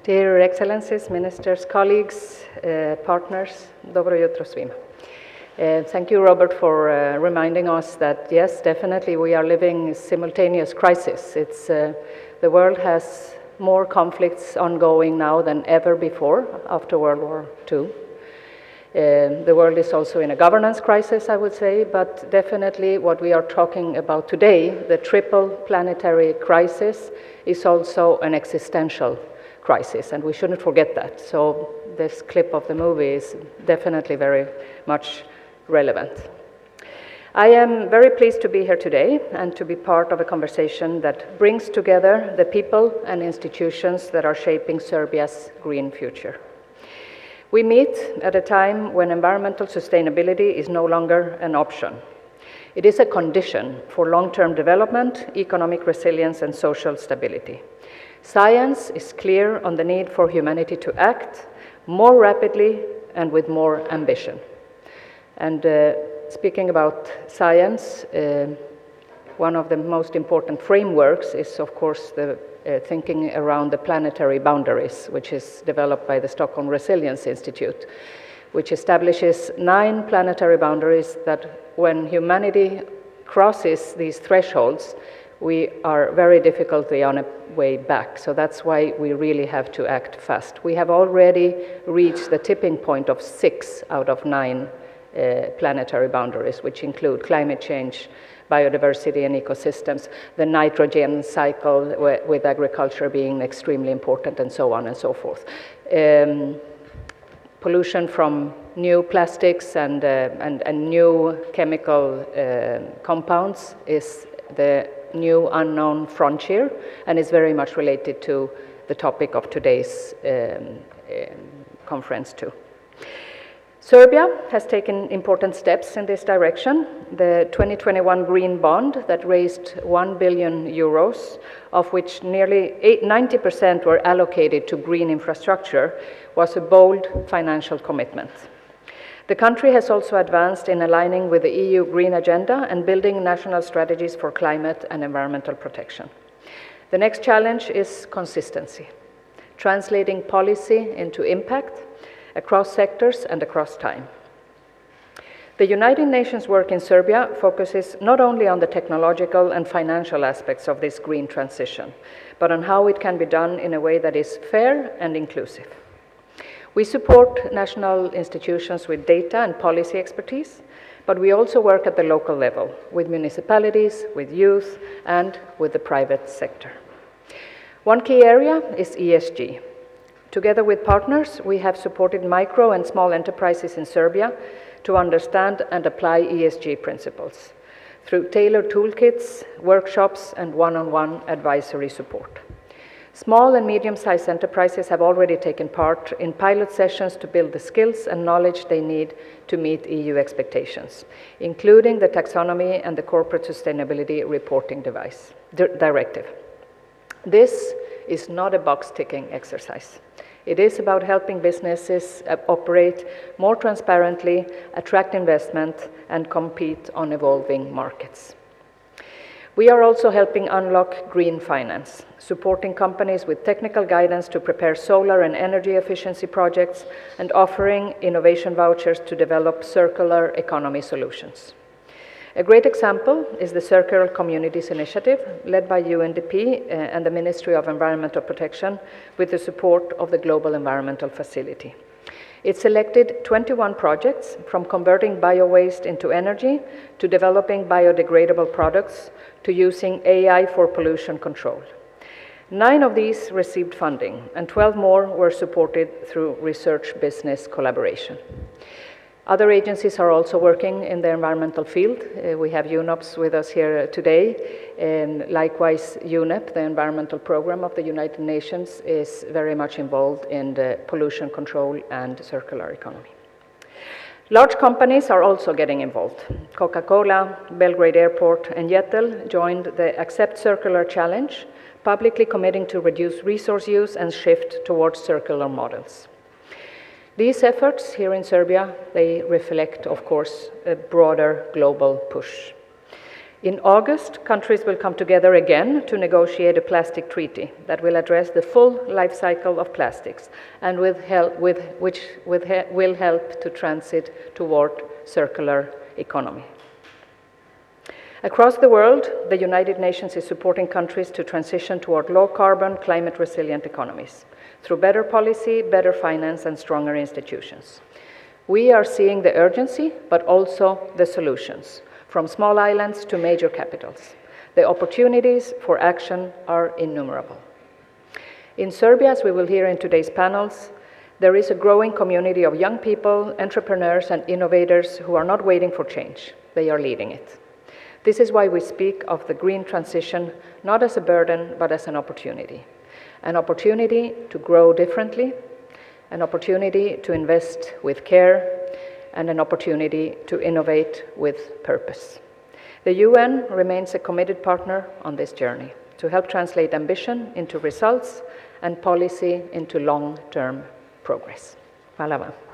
Dear Excellencies, Ministers, colleagues, partners, dobro jutro svima. Thank you, Robert, for reminding us that, yes, definitely we are living simultaneous crisis. The world has more conflicts ongoing now than ever before after World War II. The world is also in a governance crisis, I would say, but definitely what we are talking about today, the triple planetary crisis, is also an existential crisis, and we shouldn't forget that. So this clip of the movie is definitely very much relevant. I am very pleased to be here today and to be part of a conversation that brings together the people and institutions that are shaping Serbia's green future. We meet at a time when environmental sustainability is no longer an option. It is a condition for long-term development, economic resilience, and social stability. Science is clear on the need for humanity to act more rapidly and with more ambition. And speaking about science, one of the most important frameworks is, of course, the thinking around the planetary boundaries, which is developed by the Stockholm Resilience Institute, which establishes 9 planetary boundaries that when humanity crosses these thresholds, we are very difficultly on a way back. So that's why we really have to act fast. We have already reached the tipping point of 6 out of 9 planetary boundaries, which include climate change, biodiversity and ecosystems, the nitrogen cycle with agriculture being extremely important, and so on and so forth. Pollution from new plastics and new chemical compounds is the new unknown frontier and is very much related to the topic of today's conference too. Serbia has taken important steps in this direction. The 2021 Green Bond that raised 1 billion euros, of which nearly 90% were allocated to green infrastructure, was a bold financial commitment. The country has also advanced in aligning with the EU Green Agenda and building national strategies for climate and environmental protection. The next challenge is consistency, translating policy into impact across sectors and across time. The United Nations work in Serbia focuses not only on the technological and financial aspects of this green transition, but on how it can be done in a way that is fair and inclusive. We support national institutions with data and policy expertise, but we also work at the local level with municipalities, with youth, and with the private sector. One key area is ESG. Together with partners, we have supported micro and small enterprises in Serbia to understand and apply ESG principles through tailored toolkits, workshops, and one-on-one advisory support. Small and medium-sized enterprises have already taken part in pilot sessions to build the skills and knowledge they need to meet EU expectations, including the taxonomy and the corporate sustainability reporting directive. This is not a box-ticking exercise. It is about helping businesses operate more transparently, attract investment, and compete on evolving markets. We are also helping unlock green finance, supporting companies with technical guidance to prepare solar and energy efficiency projects, and offering innovation vouchers to develop circular economy solutions. A great example is the Circular Communities Initiative, led by UNDP and the Ministry of Environmental Protection, with the support of the Global Environmental Facility. It selected 21 projects, from converting bio-waste into energy, to developing biodegradable products, to using AI for pollution control. 9 of these received funding, and 12 more were supported through research-business collaboration. Other agencies are also working in the environmental field. We have UNOPS with us here today, and likewise UNEP, the environmental program of the United Nations, is very much involved in the pollution control and circular economy. Large companies are also getting involved. Coca-Cola, Belgrade Airport, and Yettel joined the Accept Circular Challenge, publicly committing to reduce resource use and shift towards circular models. These efforts here in Serbia, they reflect, of course, a broader global push. In August, countries will come together again to negotiate a plastic treaty that will address the full life cycle of plastics and which will help to transit toward circular economy. Across the world, the United Nations is supporting countries to transition toward low-carbon, climate-resilient economies through better policy, better finance, and stronger institutions. We are seeing the urgency, but also the solutions, from small islands to major capitals. The opportunities for action are innumerable. In Serbia, as we will hear in today's panels, there is a growing community of young people, entrepreneurs, and innovators who are not waiting for change. They are leading it. This is why we speak of the green transition not as a burden, but as an opportunity. An opportunity to grow differently, an opportunity to invest with care, and an opportunity to innovate with purpose. The UN remains a committed partner on this journey to help translate ambition into results and policy into long-term progress. Hvala vam.